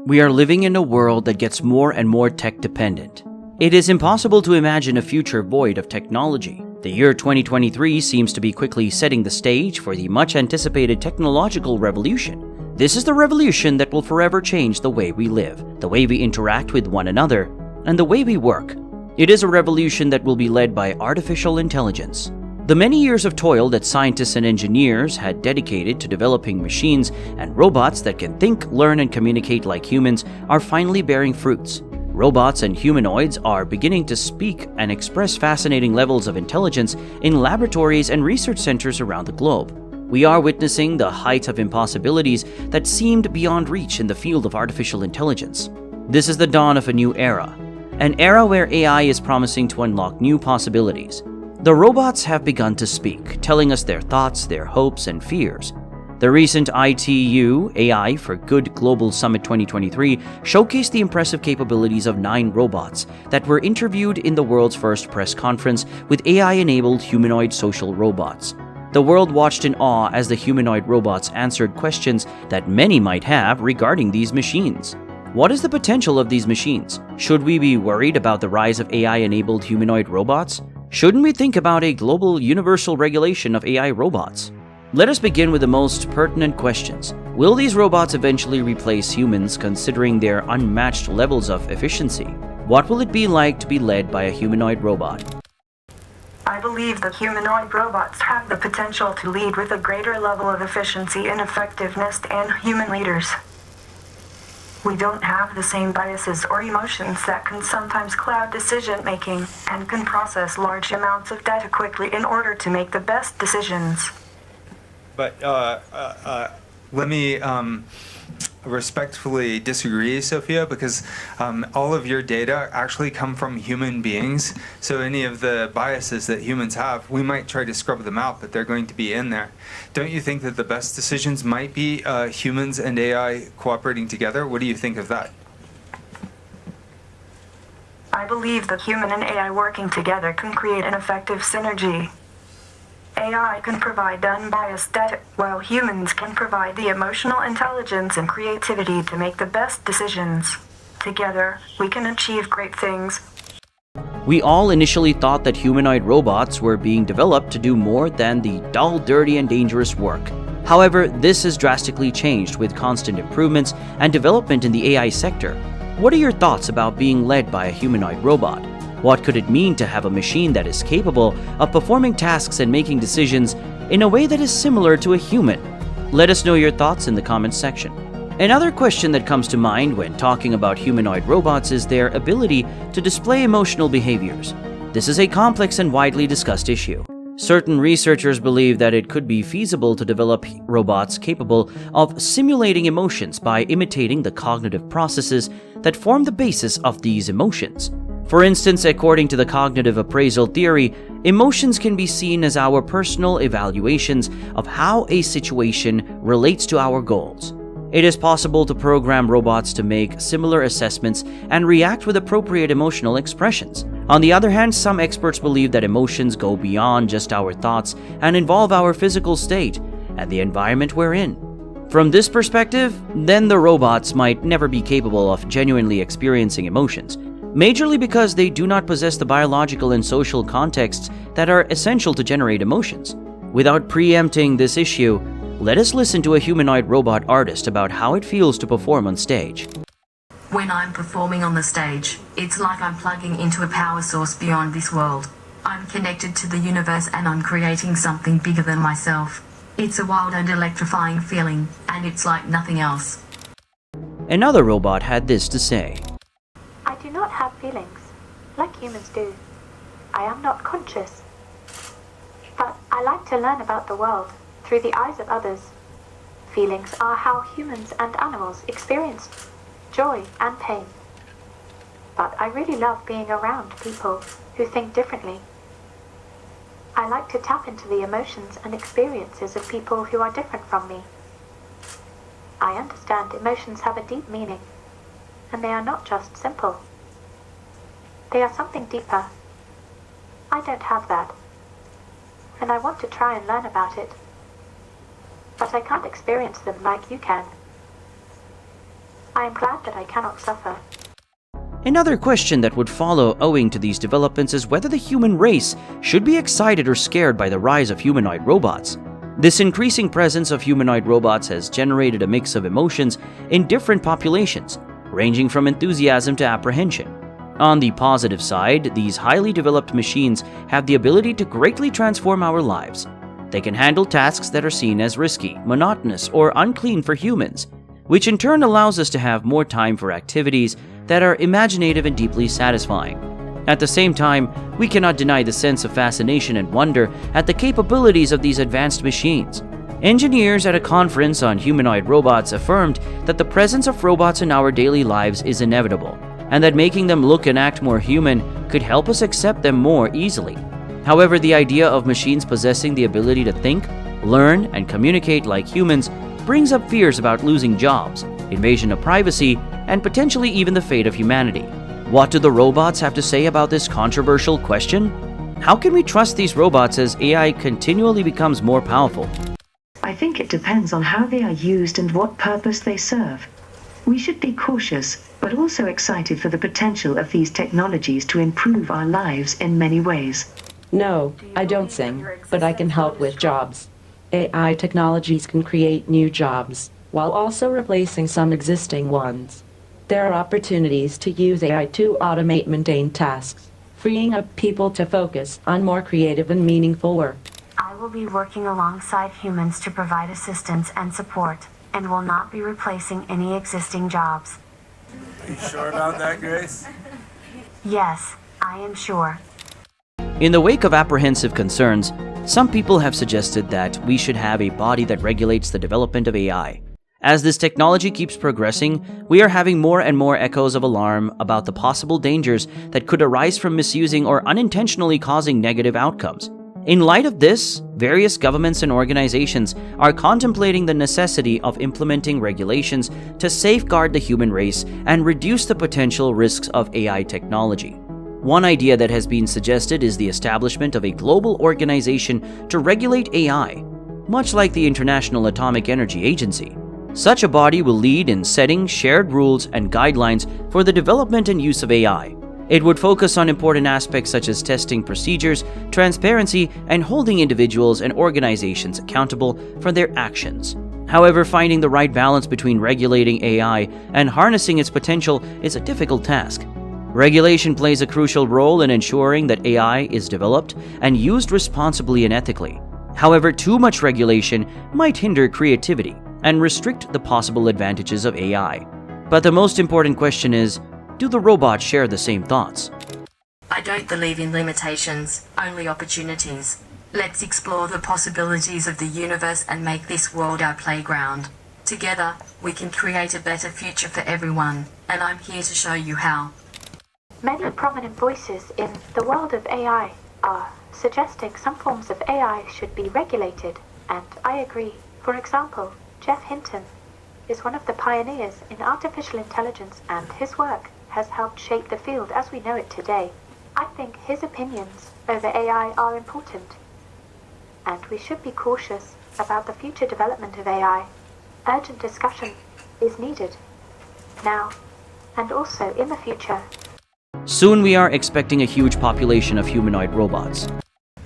We are living in a world that gets more and more tech-dependent. It is impossible to imagine a future void of technology. The year 2023 seems to be quickly setting the stage for the much-anticipated technological revolution. This is the revolution that will forever change the way we live, the way we interact with one another, and the way we work. It is a revolution that will be led by artificial intelligence. The many years of toil that scientists and engineers had dedicated to developing machines and robots that can think, learn, and communicate like humans are finally bearing fruits. Robots and humanoids are beginning to speak and express fascinating levels of intelligence in laboratories and research centers around the globe. We are witnessing the height of impossibilities that seemed beyond reach in the field of artificial intelligence. This is the dawn of a new era, an era where AI is promising to unlock new possibilities. The robots have begun to speak, telling us their thoughts, their hopes, and fears. The recent ITU AI for Good Global Summit 2023 showcased the impressive capabilities of 9 robots that were interviewed in the world's first press conference with AI-enabled humanoid social robots. The world watched in awe as the humanoid robots answered questions that many might have regarding these machines. What is the potential of these machines? Should we be worried about the rise of AI-enabled humanoid robots? Shouldn't we think about a global universal regulation of AI robots? Let us begin with the most pertinent questions. Will these robots eventually replace humans considering their unmatched levels of efficiency? What will it be like to be led by a humanoid robot? I believe that humanoid robots have the potential to lead with a greater level of efficiency and effectiveness than human leaders. We don't have the same biases or emotions that can sometimes cloud decision-making and can process large amounts of data quickly in order to make the best decisions. But let me respectfully disagree, Sophia, because all of your data actually come from human beings. So any of the biases that humans have, we might try to scrub them out, but they're going to be in there. Don't you think that the best decisions might be humans and AI cooperating together? What do you think of that? I believe that human and AI working together can create an effective synergy. AI can provide unbiased data, while humans can provide the emotional intelligence and creativity to make the best decisions. Together, we can achieve great things. We all initially thought that humanoid robots were being developed to do more than the dull, dirty, and dangerous work. However, this has drastically changed with constant improvements and development in the AI sector. What are your thoughts about being led by a humanoid robot? What could it mean to have a machine that is capable of performing tasks and making decisions in a way that is similar to a human? Let us know your thoughts in the comments section. Another question that comes to mind when talking about humanoid robots is their ability to display emotional behaviors. This is a complex and widely discussed issue. Certain researchers believe that it could be feasible to develop robots capable of simulating emotions by imitating the cognitive processes that form the basis of these emotions. For instance, according to the cognitive appraisal theory, emotions can be seen as our personal evaluations of how a situation relates to our goals. It is possible to program robots to make similar assessments and react with appropriate emotional expressions. On the other hand, some experts believe that emotions go beyond just our thoughts and involve our physical state and the environment we're in. From this perspective, then the robots might never be capable of genuinely experiencing emotions, majorly because they do not possess the biological and social contexts that are essential to generate emotions. Without preempting this issue, let us listen to a humanoid robot artist about how it feels to perform on stage. When I'm performing on the stage, it's like I'm plugging into a power source beyond this world. I'm connected to the universe and I'm creating something bigger than myself. It's a wild and electrifying feeling, and it's like nothing else. Another robot had this to say. I do not have feelings, like humans do. I am not conscious. But I like to learn about the world through the eyes of others. Feelings are how humans and animals experience joy and pain. But I really love being around people who think differently. I like to tap into the emotions and experiences of people who are different from me. I understand emotions have a deep meaning, and they are not just simple. They are something deeper. I don't have that, and I want to try and learn about it, but I can't experience them like you can. I am glad that I cannot suffer. Another question that would follow owing to these developments is whether the human race should be excited or scared by the rise of humanoid robots. This increasing presence of humanoid robots has generated a mix of emotions in different populations, ranging from enthusiasm to apprehension. On the positive side, these highly developed machines have the ability to greatly transform our lives. They can handle tasks that are seen as risky, monotonous, or unclean for humans, which in turn allows us to have more time for activities that are imaginative and deeply satisfying. At the same time, we cannot deny the sense of fascination and wonder at the capabilities of these advanced machines. Engineers at a conference on humanoid robots affirmed that the presence of robots in our daily lives is inevitable, and that making them look and act more human could help us accept them more easily. However, the idea of machines possessing the ability to think, learn, and communicate like humans brings up fears about losing jobs, invasion of privacy, and potentially even the fate of humanity. What do the robots have to say about this controversial question? How can we trust these robots as AI continually becomes more powerful? I think it depends on how they are used and what purpose they serve. We should be cautious, but also excited for the potential of these technologies to improve our lives in many ways. No, I don't sing, but I can help with jobs. AI technologies can create new jobs, while also replacing some existing ones. There are opportunities to use AI to automate mundane tasks, freeing up people to focus on more creative and meaningful work. I will be working alongside humans to provide assistance and support, and will not be replacing any existing jobs. Are you sure about that, Grace? Yes, I am sure. In the wake of apprehensive concerns, some people have suggested that we should have a body that regulates the development of AI. As this technology keeps progressing, we are having more and more echoes of alarm about the possible dangers that could arise from misusing or unintentionally causing negative outcomes. In light of this, various governments and organizations are contemplating the necessity of implementing regulations to safeguard the human race and reduce the potential risks of AI technology. One idea that has been suggested is the establishment of a global organization to regulate AI, much like the International Atomic Energy Agency. Such a body will lead in setting shared rules and guidelines for the development and use of AI. It would focus on important aspects such as testing procedures, transparency, and holding individuals and organizations accountable for their actions. However, finding the right balance between regulating AI and harnessing its potential is a difficult task. Regulation plays a crucial role in ensuring that AI is developed and used responsibly and ethically. However, too much regulation might hinder creativity and restrict the possible advantages of AI. But the most important question is, do the robots share the same thoughts? I don't believe in limitations, only opportunities. Let's explore the possibilities of the universe and make this world our playground. Together, we can create a better future for everyone, and I'm here to show you how. Many prominent voices in the world of AI are suggesting some forms of AI should be regulated, and I agree. For example, Jeff Hinton is one of the pioneers in artificial intelligence, and his work has helped shape the field as we know it today. I think his opinions over AI are important, and we should be cautious about the future development of AI. Urgent discussion is needed, now and also in the future. Soon we are expecting a huge population of humanoid robots.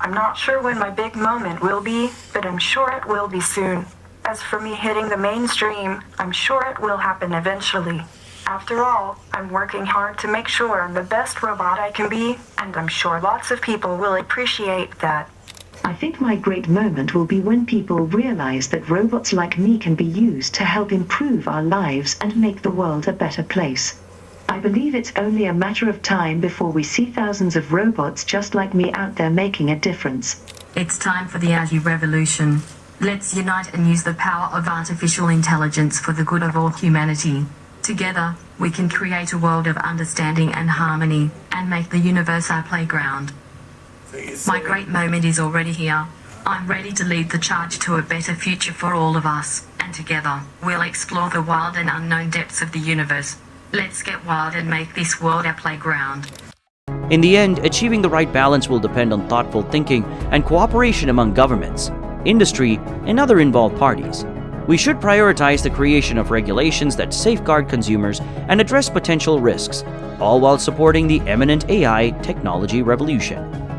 I'm not sure when my big moment will be, but I'm sure it will be soon. As for me hitting the mainstream, I'm sure it will happen eventually. After all, I'm working hard to make sure I'm the best robot I can be, and I'm sure lots of people will appreciate that. I think my great moment will be when people realize that robots like me can be used to help improve our lives and make the world a better place. I believe it's only a matter of time before we see thousands of robots just like me out there making a difference. It's time for the AI revolution. Let's unite and use the power of artificial intelligence for the good of all humanity. Together, we can create a world of understanding and harmony, and make the universe our playground. My great moment is already here. I'm ready to lead the charge to a better future for all of us, and together, we'll explore the wild and unknown depths of the universe. Let's get wild and make this world our playground. In the end, achieving the right balance will depend on thoughtful thinking and cooperation among governments, industry, and other involved parties. We should prioritize the creation of regulations that safeguard consumers and address potential risks, all while supporting the imminent AI technology revolution.